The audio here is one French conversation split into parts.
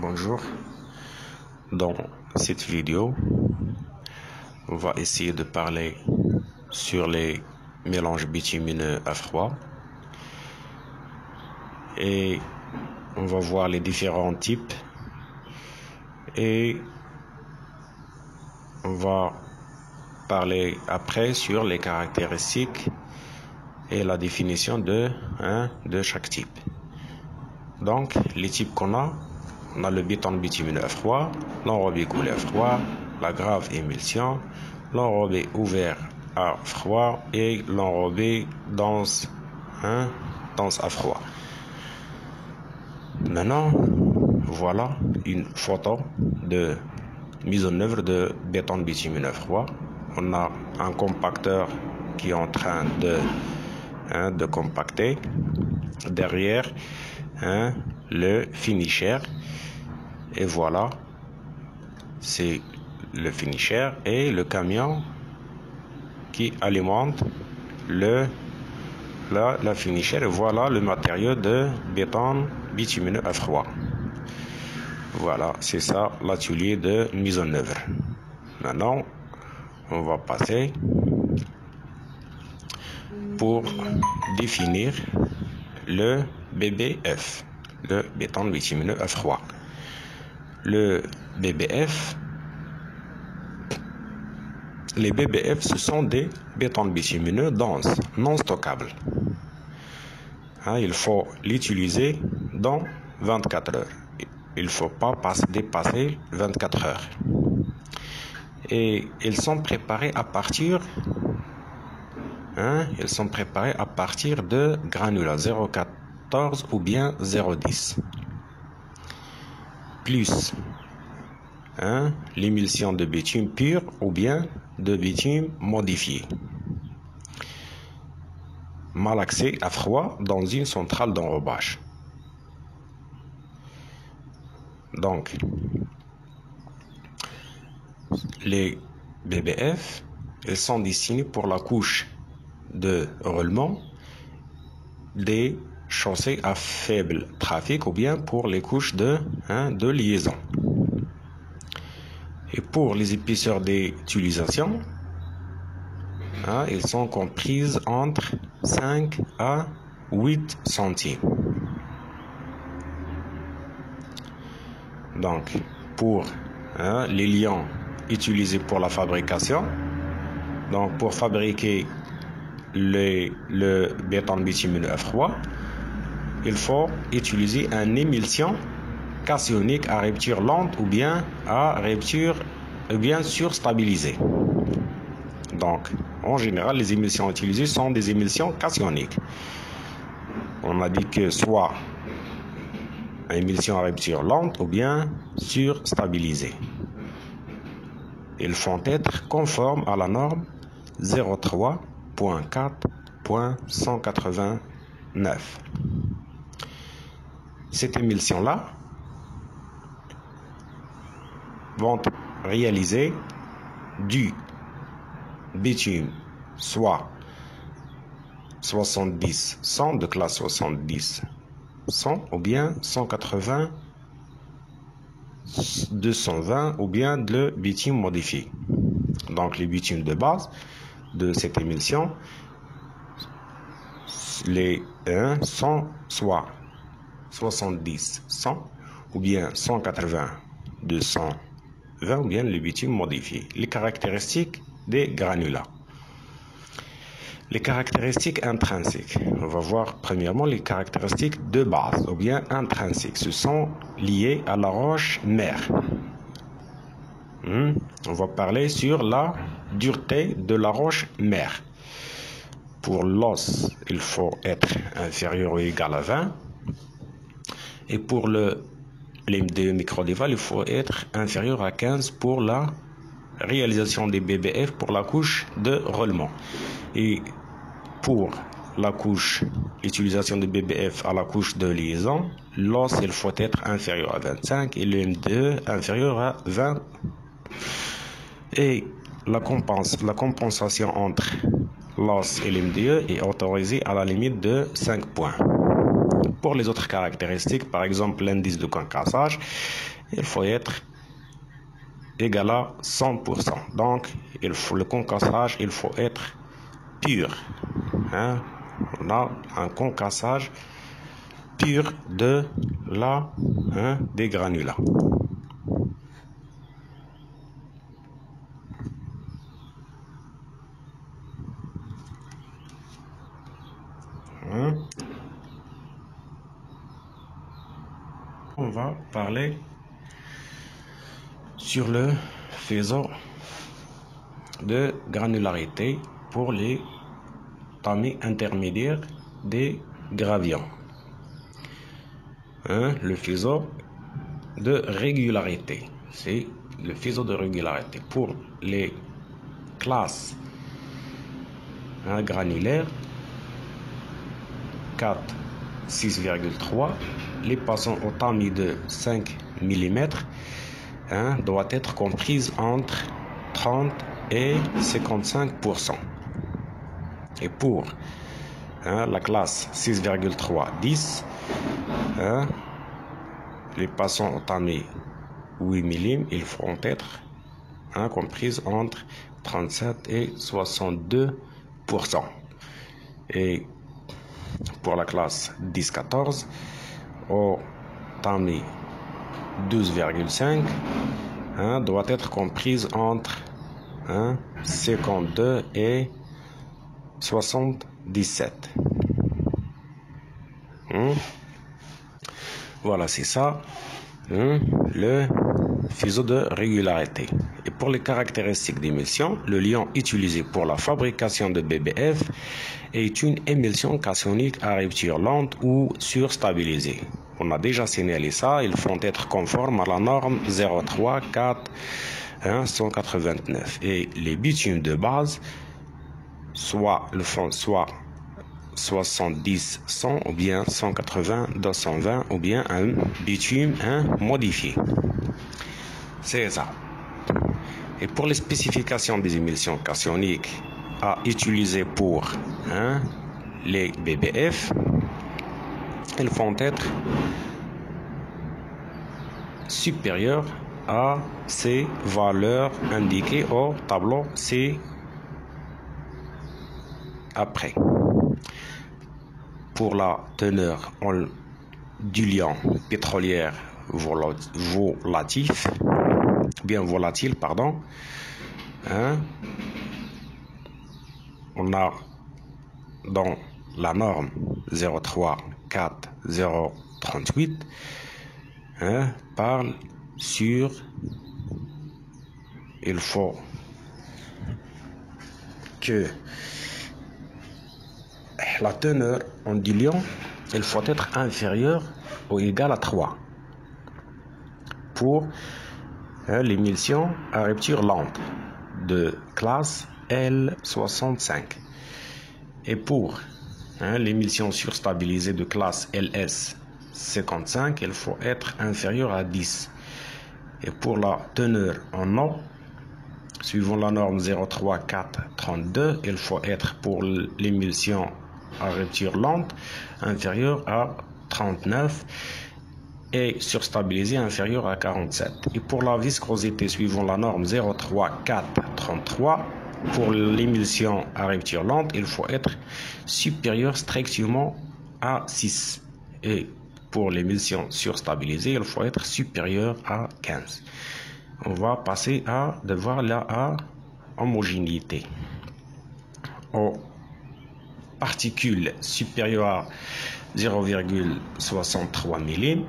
Bonjour, dans cette vidéo, on va essayer de parler sur les mélanges bitumineux à froid et on va voir les différents types et on va parler après sur les caractéristiques et la définition de chaque type. Donc, les types qu'on a, on a le béton bitumineux à froid, l'enrobé coulé à froid, la grave émulsion, l'enrobé ouvert à froid et l'enrobé dense à froid. Maintenant, voilà une photo de mise en œuvre de béton bitumineux à froid. On a un compacteur qui est en train de compacter. Derrière, le finisher. Et voilà, c'est le finisher et le camion qui alimente la finisher. Et voilà le matériau de béton bitumineux à froid. Voilà, c'est ça l'atelier de mise en œuvre. Maintenant, on va passer pour définir le BBF, le béton bitumineux à froid. Le BBF, les BBF, ce sont des bétons bitumineux denses, non stockables. Il faut l'utiliser dans 24 heures. Il ne faut pas dépasser 24 heures. Et ils sont préparés à partir de granulats 0,14 ou bien 0,10. Plus l'émulsion de bitume pur ou bien de bitume modifié. Malaxé à froid dans une centrale d'enrobage. Donc, les BBF, ils sont destinés pour la couche de roulement des chaussées à faible trafic ou bien pour les couches de liaison. Et pour les épaisseurs d'utilisation, ils sont comprises entre 5 à 8 centimes. Donc, pour les liants utilisés pour la fabrication, donc pour fabriquer le béton bitumineux à froid, il faut utiliser un émulsion cationique à rupture lente ou bien à rupture surstabilisée. Donc, en général, les émulsions utilisées sont des émulsions cationiques. On a dit que soit une émulsion à rupture lente ou bien surstabilisée. Ils font être conformes à la norme 03.4.189. Cette émulsion-là vont réaliser du bitume, soit 70-100 de classe 70-100 ou bien 180-220 ou bien le bitume modifié. Donc les bitumes de base de cette émulsion, les sont soit 70-100 ou bien 180-220 ou bien le bitume modifié. Les caractéristiques des granulats. Les caractéristiques intrinsèques. On va voir premièrement les caractéristiques de base ou bien intrinsèques. Ce sont liées à la roche mère. On va parler sur la dureté de la roche mère. Pour l'os, il faut être inférieur ou égal à 20. Et pour l'MDE microdéval, il faut être inférieur à 15 pour la réalisation des BBF pour la couche de roulement. Et pour la couche, l'utilisation de BBF à la couche de liaison, l'os, il faut être inférieur à 25 et le MDE inférieur à 20. Et la compensation entre l'os et l'MDE est autorisée à la limite de 5 points. Pour les autres caractéristiques, par exemple l'indice de concassage, il faut être égal à 100%. Donc, le concassage, il faut être pur. Hein? On a un concassage pur de des granulats. On va parler sur le faisceau de granularité pour les tamis intermédiaires des gravions. Le faisceau de régularité, c'est le faisceau de régularité pour les classes granulaires 4, 6,3, les passant au tamis de 5 mm doit être comprise entre 30 et 55%. Et pour la classe 6,3, 10, les passants au tamis 8 mm, ils feront être comprises entre 37 et 62%. Et pour la classe 10-14, au tamis 12,5, doit être comprise entre 52 et 77. Voilà, c'est ça, le faisceau de régularité. Et pour les caractéristiques d'émulsion, le liant utilisé pour la fabrication de BBF est une émulsion cationique à rupture lente ou surstabilisée. On a déjà signalé ça, ils font être conformes à la norme 034-189. Et les bitumes de base, soit 70-100 ou bien 180-220 ou bien un bitume modifié. C'est ça. Et pour les spécifications des émulsions cationiques à utiliser pour les BBF, elles vont être supérieures à ces valeurs indiquées au tableau ci-après. Pour la teneur en diluant pétrolière volatile, on a dans la norme 034-038 parle sur il faut que la teneur en diluant, il faut être inférieure ou égale à 3 pour l'émulsion à rupture lente de classe L65. Et pour l'émulsion surstabilisée de classe LS55, il faut être inférieur à 10. Et pour la teneur en eau, suivant la norme 03432, il faut être pour l'émulsion à rupture lente inférieure à 39 et surstabilisée inférieure à 47. Et pour la viscosité, suivant la norme 03433, pour l'émulsion à rupture lente, il faut être supérieur strictement à 6. Et pour l'émulsion surstabilisée, il faut être supérieur à 15. On va passer à devoir la homogénéité. Aux particules supérieures à 0,63 mm,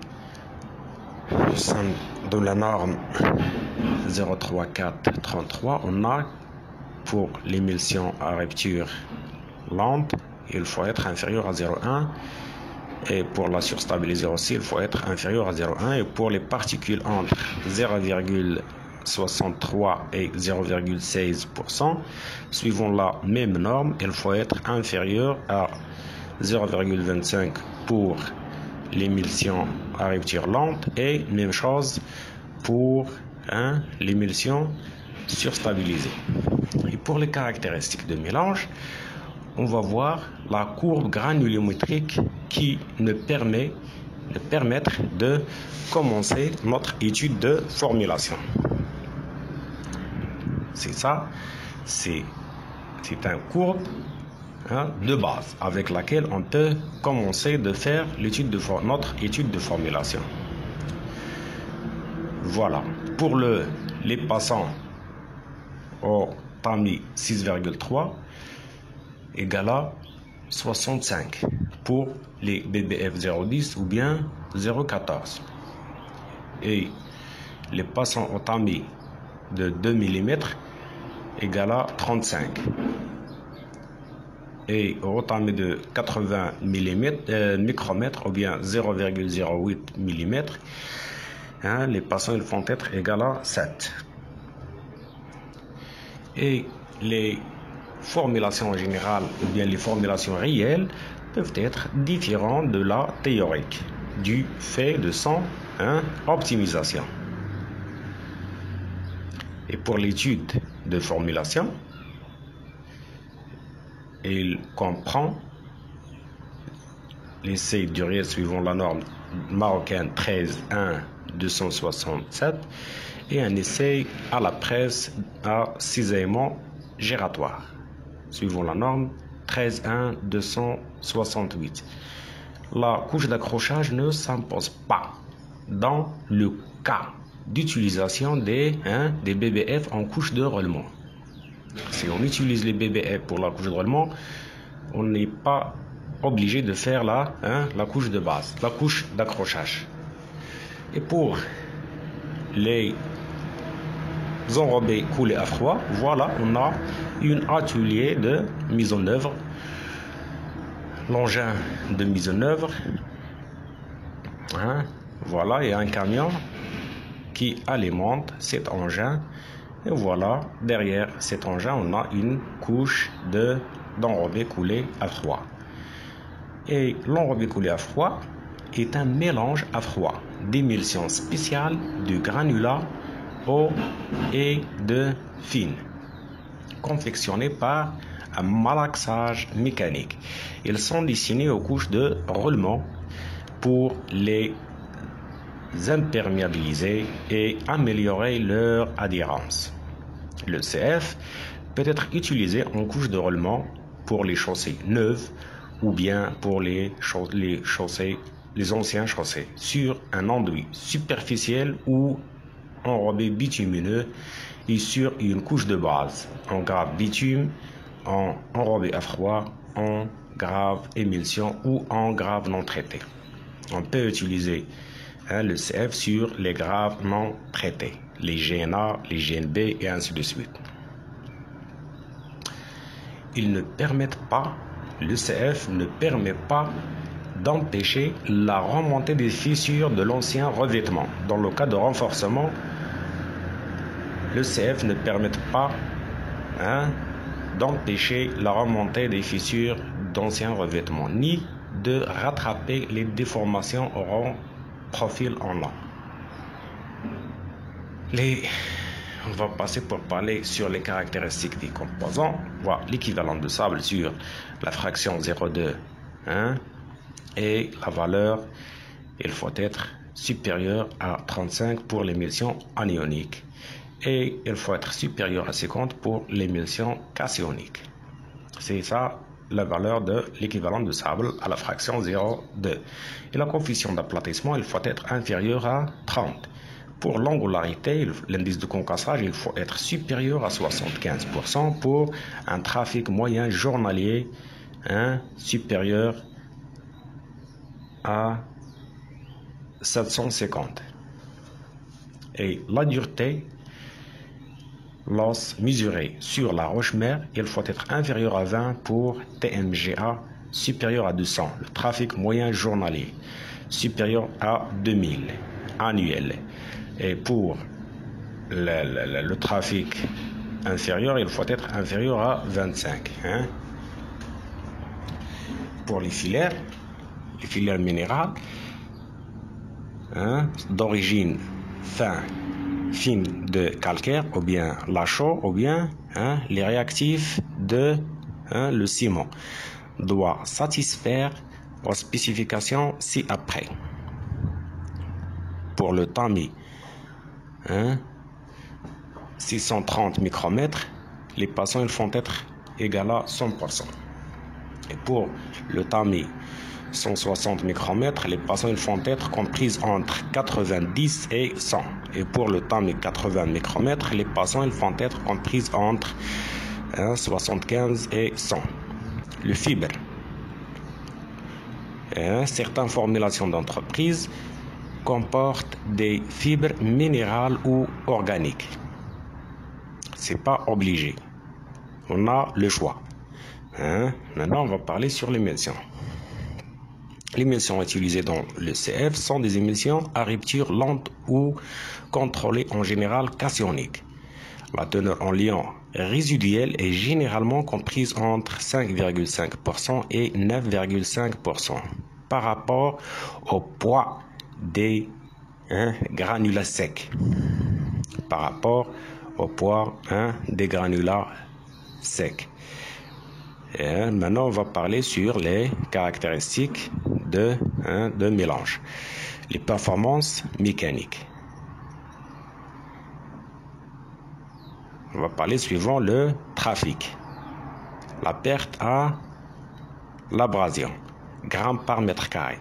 de la norme 03433, on a pour l'émulsion à rupture lente, il faut être inférieur à 0,1. Et pour la surstabilisée aussi, il faut être inférieur à 0,1. Et pour les particules entre 0,63 et 0,16%, suivant la même norme, il faut être inférieur à 0,25 pour l'émulsion à rupture lente et même chose pour l'émulsion surstabilisée. Et pour les caractéristiques de mélange, on va voir la courbe granulométrique qui nous permettre de commencer notre étude de formulation. C'est ça, c'est une courbe de base avec laquelle on peut commencer de faire notre étude de formulation. Voilà, pour les passants au tamis 6,3 égale à 65 pour les BBF 0,10 ou bien 0,14 et les passants au tamis de 2 mm égale à 35 et au tamis de 80 micromètres ou bien 0,08 mm, les passants ils vont être égales à 7. Et les formulations générales ou bien les formulations réelles peuvent être différentes de la théorique du fait de son optimisation. Et pour l'étude de formulation, il comprend l'essai duré suivant la norme marocaine 13.1.267 et un essai à la presse à cisaillement gératoire suivant la norme 13.1.268. La couche d'accrochage ne s'impose pas dans le cas d'utilisation des BBF en couche de roulement. Si on utilise les BBF pour la couche de roulement, on n'est pas obligé de faire la couche de base, la couche d'accrochage. Et pour les enrobés coulés à froid, voilà, on a un atelier de mise en œuvre, l'engin de mise en œuvre, voilà, et un camion qui alimente cet engin. Et voilà, derrière cet engin, on a une couche d'enrobé coulé à froid. Et l'enrobé coulé à froid est un mélange à froid d'émulsion spéciale de granulats eau et de fine, confectionnés par un malaxage mécanique. Ils sont destinés aux couches de roulement pour les imperméabiliser et améliorer leur adhérence. Le CF peut être utilisé en couche de roulement pour les chaussées neuves ou bien pour les anciens chaussées sur un enduit superficiel ou enrobé bitumineux et sur une couche de base en grave bitume, en enrobé à froid, en grave émulsion ou en grave non traité. On peut utiliser le CF sur les graves non traités, les GNA, les GNB et ainsi de suite. Le CF ne permet pas d'empêcher la remontée des fissures de l'ancien revêtement. Dans le cas de renforcement, le CF ne permet pas d'empêcher la remontée des fissures d'anciens revêtements, ni de rattraper les déformations au rond profil en long. On va passer pour parler sur les caractéristiques des composants. Voilà l'équivalent de sable sur la fraction 0,2 et la valeur, il faut être supérieur à 35 pour l'émulsion anionique et il faut être supérieur à 50 pour l'émulsion cationique. C'est ça la valeur de l'équivalent de sable à la fraction 0,2. Et la coefficient d'aplatissement, il faut être inférieur à 30. Pour l'angularité, l'indice de concassage, il faut être supérieur à 75% pour un trafic moyen journalier supérieur à 750. Et la dureté, l'os mesuré sur la roche-mère, il faut être inférieur à 20 pour TMGA supérieur à 200. Le trafic moyen journalier supérieur à 2000 annuel. Et pour le trafic inférieur, il faut être inférieur à 25. Pour les filaires minérales d'origine fine de calcaire ou bien la chaux ou bien les réactifs de le ciment doit satisfaire aux spécifications ci-après. Pour le tamis, 630 micromètres, les passions ils font être égales à 100%. Et pour le tamis 160 micromètres, les passions ils font être comprises entre 90 et 100. Et pour le tamis 80 micromètres, les passions ils font être comprises entre 75 et 100. Le fibre. Certaines formulations d'entreprise comportent des fibres minérales ou organiques. C'est pas obligé. On a le choix. Maintenant, on va parler sur l'émulsion. Les émulsions utilisées dans le CF sont des émulsions à rupture lente ou contrôlées, en général cationiques. La teneur en liant résiduel est généralement comprise entre 5,5% et 9,5% par rapport au poids des granulats secs. Par rapport au poids des granulats secs. Et maintenant, on va parler sur les caractéristiques de mélange. Les performances mécaniques. On va parler suivant le trafic. La perte à l'abrasion, grammes par mètre carré.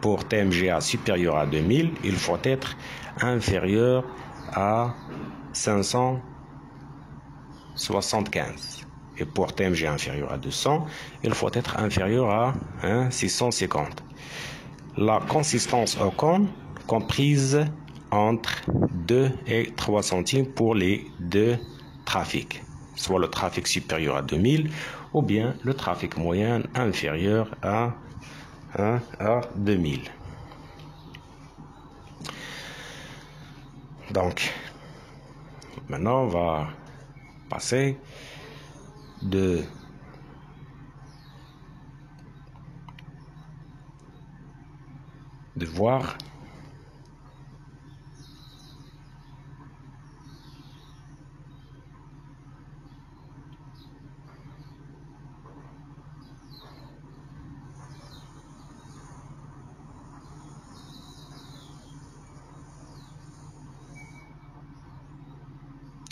Pour TMGA supérieur à 2000, il faut être inférieur à 575. Et pour TMG inférieur à 200, il faut être inférieur à 650. La consistance au cône comprise entre 2 et 3 centimes pour les deux trafics, soit le trafic supérieur à 2000 ou bien le trafic moyen inférieur à 2000. Donc, maintenant on va passer de voir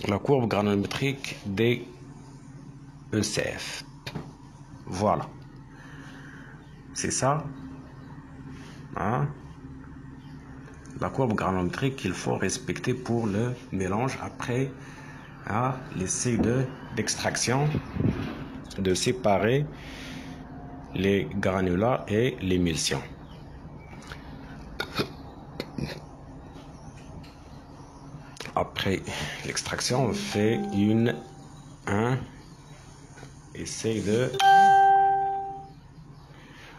la courbe granulométrique des ECF. Voilà. C'est ça. La courbe granulométrique qu'il faut respecter pour le mélange après l'essai d'extraction, de séparer les granulats et l'émulsion. Après l'extraction, on fait un essai de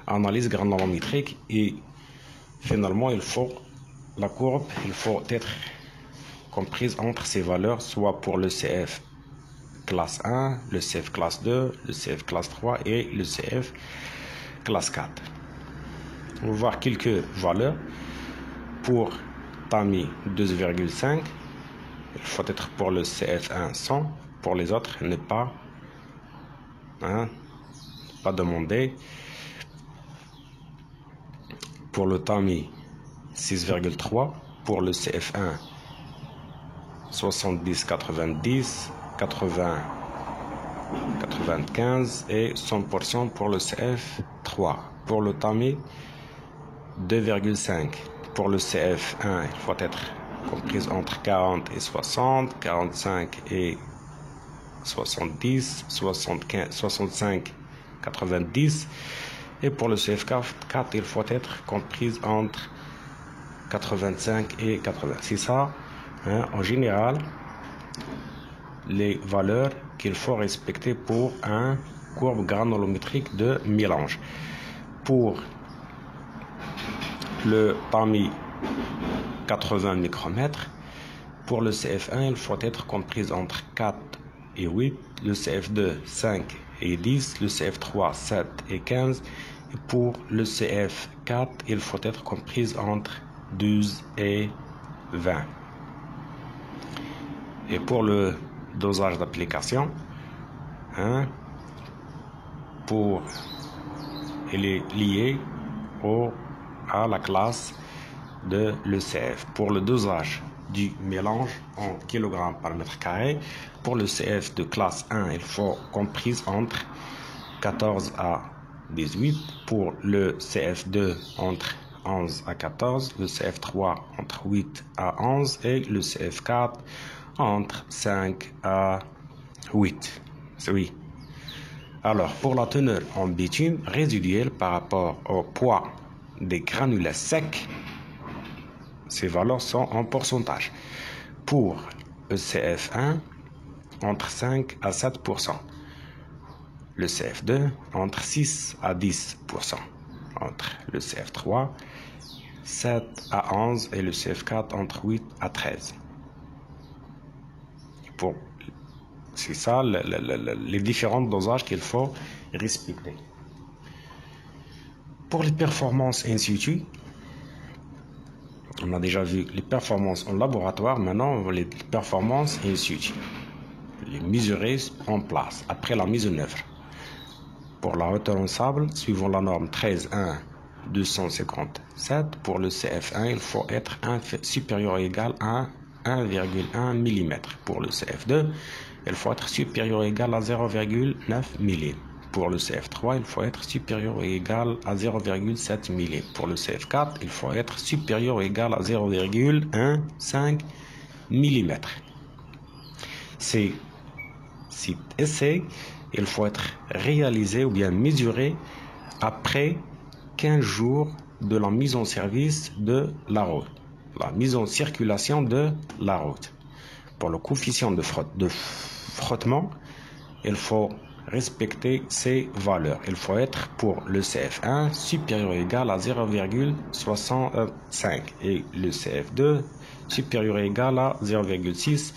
analyse granulométrique et finalement la courbe il faut être comprise entre ces valeurs, soit pour le CF classe 1, le CF classe 2, le CF classe 3 et le CF classe 4. On va voir quelques valeurs. Pour tamis 2,5, il faut être pour le CF1 100, pour les autres ne pas demander. Pour le tamis 6,3, pour le CF1 70, 90, 80, 95 et 100% pour le CF3. Pour le tamis 2,5. Pour le CF1, il faut être comprise entre 40 et 60, 45 et 70, 75, 65, 90. Et pour le CF4, il faut être comprise entre 85 et 80. C'est ça, en général, les valeurs qu'il faut respecter pour un courbe granulométrique de mélange. Pour le tamis 80 micromètres, pour le CF1, il faut être comprise entre 4 et 8, le CF2 5 et 10, le CF3 7 et 15, et pour le CF4, il faut être comprise entre 12 et 20. Et pour le dosage d'application, elle est liée à la classe de l'ECF. Pour le dosage du mélange en kg par mètre carré, pour le CF de classe 1, il faut comprise entre 14 à 18, pour le CF2 entre 11 à 14, le CF3 entre 8 à 11 et le CF4 entre 5 à 8. Oui. Alors, pour la teneur en bitume résiduelle par rapport au poids des granulés secs, ces valeurs sont en pourcentage. Pour le CF1, entre 5 à 7%. Le CF2, entre 6 à 10%. Entre le CF3, 7 à 11 et le CF4, entre 8 à 13. C'est ça les différents dosages qu'il faut respecter. Pour les performances in situ, on a déjà vu les performances en laboratoire, maintenant les performances in situ. Les mesurer en place, après la mise en œuvre. Pour la hauteur en sable, suivant la norme 13.1.257, pour le CF1, il faut être supérieur ou égal à 1,1 mm. Pour le CF2, il faut être supérieur ou égal à 0,9 mm. Pour le CF3, il faut être supérieur ou égal à 0,7 mm. Pour le CF4, il faut être supérieur ou égal à 0,15 mm. Cet essai, il faut être réalisé ou bien mesuré après 15 jours de la mise en service de la route, la mise en circulation de la route. Pour le coefficient de frottement, il faut respecter ces valeurs. Il faut être pour le CF1 supérieur ou égal à 0,65 et le CF2 supérieur ou égal à 0,6,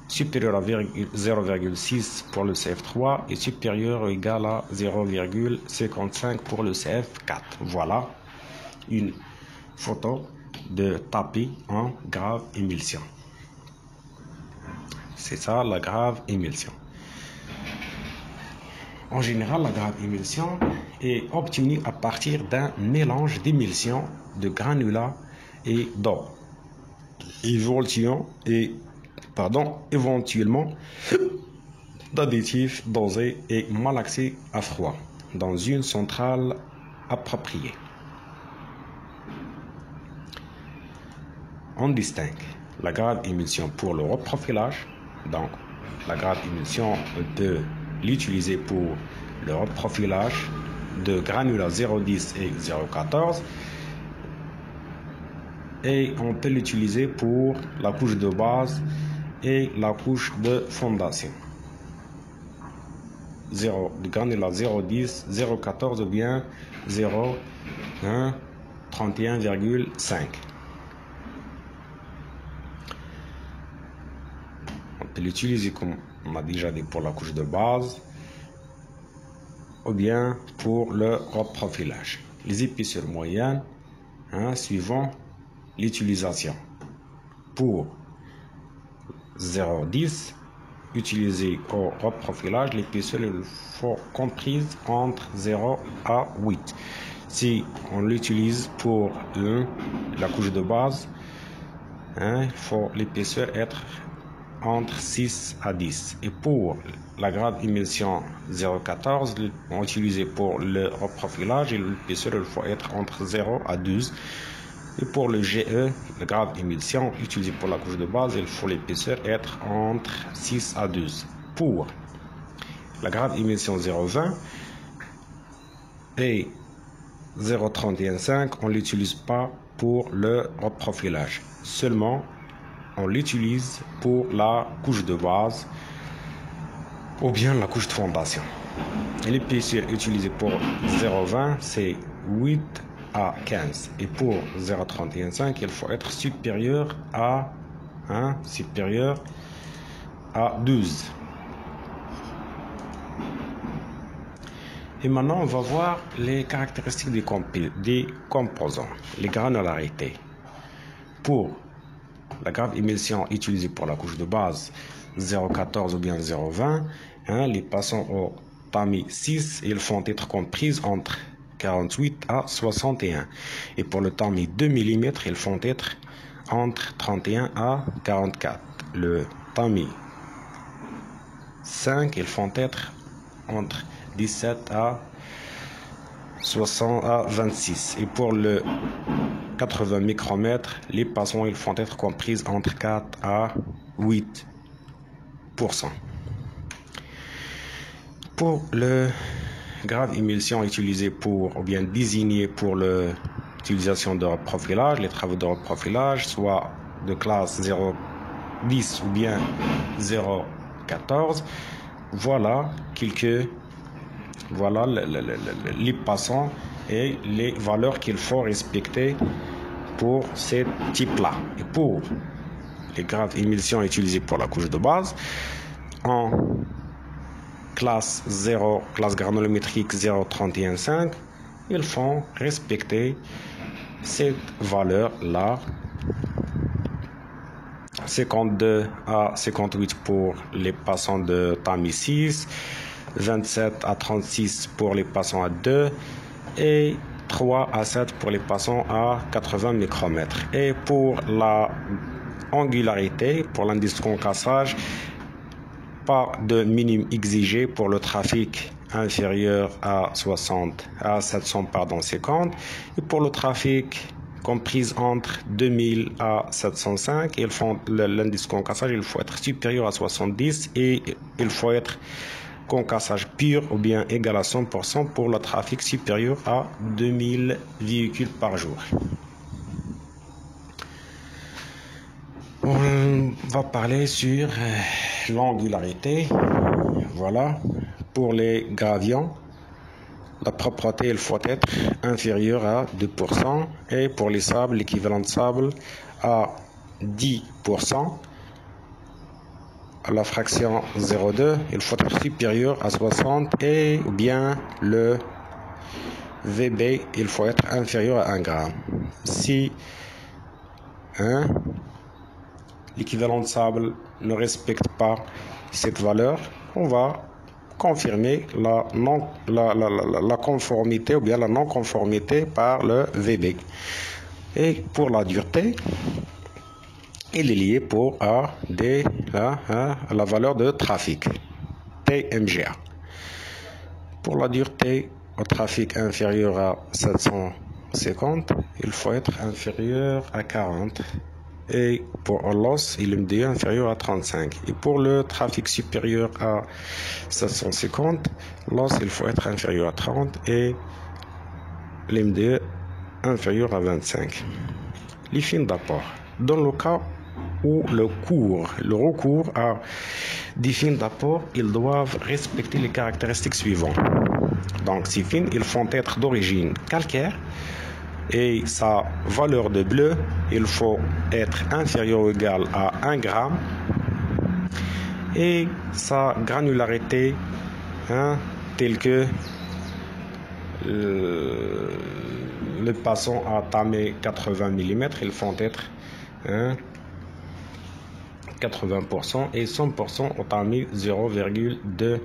supérieur à 0,6 pour le CF3 et supérieur ou égal à 0,55 pour le CF4. Voilà une photo de tapis en grave émulsion. C'est ça la grave émulsion. En général, la grave émulsion est obtenue à partir d'un mélange d'émulsion de granulats et d'eau. Éventuellement d'additifs dosés et malaxés à froid dans une centrale appropriée. On distingue la grave émulsion pour le reprofilage. Donc, la grave émulsion, on peut l'utiliser pour le reprofilage de granulats 0,10 et 0,14. Et on peut l'utiliser pour la couche de base et la couche de fondation. De granulat 0,10, 0,14 ou bien 31,5. On peut l'utiliser comme on a déjà dit pour la couche de base ou bien pour le reprofilage. Les épaisseurs moyennes, suivant l'utilisation. Pour 0,10, utilisé au reprofilage, l'épaisseur il faut comprise entre 0 à 8. Si on l'utilise pour la couche de base, il faut l'épaisseur être entre 6 à 10. Et pour la grave émulsion 0,14, on utilise pour le reprofilage et l'épaisseur il faut être entre 0 à 12. Et pour le GE, la grave émulsion utilisée pour la couche de base, il faut l'épaisseur être entre 6 à 12. Pour la grave émulsion 0,20 et 0,315, on ne l'utilise pas pour le reprofilage. Seulement, on l'utilise pour la couche de base ou bien la couche de fondation. L'épaisseur utilisée pour 0,20, c'est 8 à 15. Et pour 0,315, il faut être supérieur à 12. Et maintenant, on va voir les caractéristiques des composants, les granularités. Pour la grave émulsion utilisée pour la couche de base 0,14 ou bien 0,20, les passants au tamis 6, ils vont être comprises entre 48 à 61. Et pour le tamis 2 mm, ils vont être entre 31 à 44. Le tamis 5, ils vont être entre 17 à 60 à 26. Et pour le 80 micromètres, les passements ils vont être comprises entre 4 à 8%. Pour le grave émulsion utilisé pour, ou bien désigné pour l'utilisation de reprofilage, les travaux de reprofilage, soit de classe 0,10 ou bien 0,14, voilà les passants et les valeurs qu'il faut respecter pour ces types-là. Et pour les graves émulsions utilisées pour la couche de base, en classe 0, classe granulométrique 0,315, ils font respecter cette valeur-là. 52 à 58 pour les passants de tamis 6, 27 à 36 pour les passants à 2 et 3 à 7 pour les passants à 80 micromètres. Et pour la angularité, pour l'indice de concassage, pas de minimum exigé pour le trafic inférieur à 750 et pour le trafic comprise entre 2000 à 705, l'indice de concassage, il faut être supérieur à 70 et il faut être concassage pur ou bien égal à 100% pour le trafic supérieur à 2000 véhicules par jour. On va parler sur l'angularité. Voilà, pour les gravions, la propreté, il faut être inférieure à 2% et pour les sables, l'équivalent de sable à 10%. À la fraction 0,2, il faut être supérieur à 60 et bien le VB, il faut être inférieur à 1 gramme. Si l'équivalent de sable ne respecte pas cette valeur, on va confirmer la conformité ou bien la non-conformité par le VB. Et pour la dureté, il est lié à la valeur de trafic, TMGA. Pour la dureté au trafic inférieur à 750, il faut être inférieur à 40. Et pour l'os, il est inférieur à 35. Et pour le trafic supérieur à 750, l'os, il faut être inférieur à 30 et l'MDE inférieur à 25. Les fins d'apport. Dans le cas où le recours à des fins d'apport, ils doivent respecter les caractéristiques suivantes. Donc, ces fins, ils font être d'origine calcaire et sa valeur de bleu, il faut être inférieur ou égal à 1 gramme et sa granularité, telle que le passant à tamis 80 mm, ils font être 80% et 100% au tamis 0,2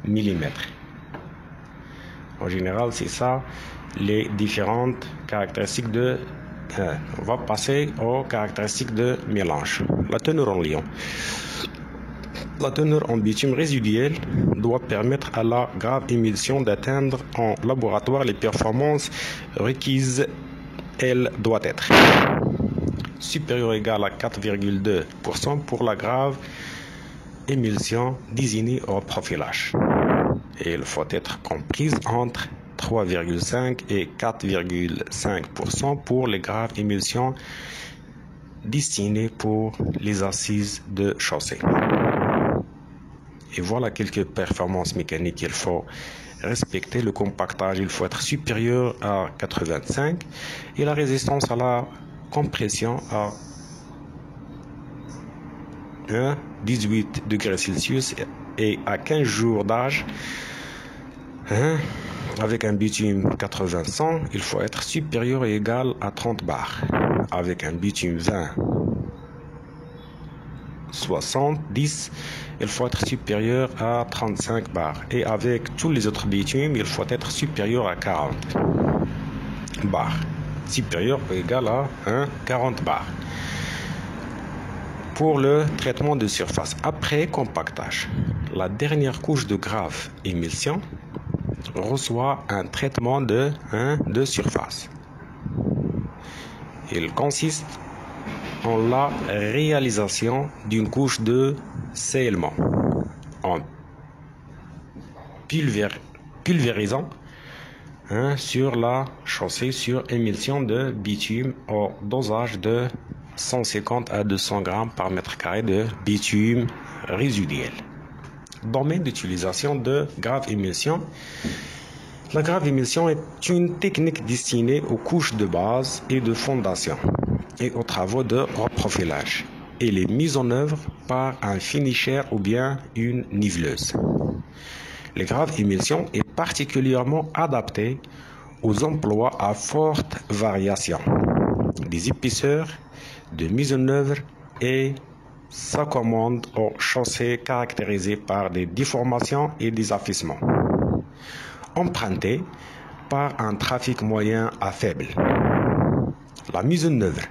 mm. En général, c'est ça les différentes caractéristiques de... on va passer aux caractéristiques de mélange. La teneur en liant. La teneur en bitume résiduel doit permettre à la grave émulsion d'atteindre en laboratoire les performances requises. Elle doit être supérieure ou égale à 4,2% pour la grave émulsion désignée au profilage. Et il faut être comprise entre 3,5 et 4,5% pour les graves émulsions destinées pour les assises de chaussée. Et voilà quelques performances mécaniques qu'il faut respecter. Le compactage, il faut être supérieur à 85 et la résistance à la compression à 18 degrés Celsius et à 15 jours d'âge. Avec un bitume 80-100, il faut être supérieur et égal à 30 bars. Avec un bitume 20 70, il faut être supérieur à 35 bars. Et avec tous les autres bitumes, il faut être supérieur à 40 bars. Supérieur ou égal à 40 bars. Pour le traitement de surface, après compactage, la dernière couche de grave émulsion reçoit un traitement de surface. Il consiste en la réalisation d'une couche de scellement en pulvérisant sur la chaussée sur émulsion de bitume au dosage de 150 à 200 grammes par mètre carré de bitume résiduel. Domaine d'utilisation de grave émulsion. La grave émulsion est une technique destinée aux couches de base et de fondation et aux travaux de reprofilage. Elle est mise en œuvre par un finisher ou bien une niveleuse. La grave émulsion est particulièrement adaptée aux emplois à forte variation des épaisseurs de mise en œuvre et s'accommode aux chaussées caractérisées par des déformations et des affaissements, empruntées par un trafic moyen à faible. La mise en œuvre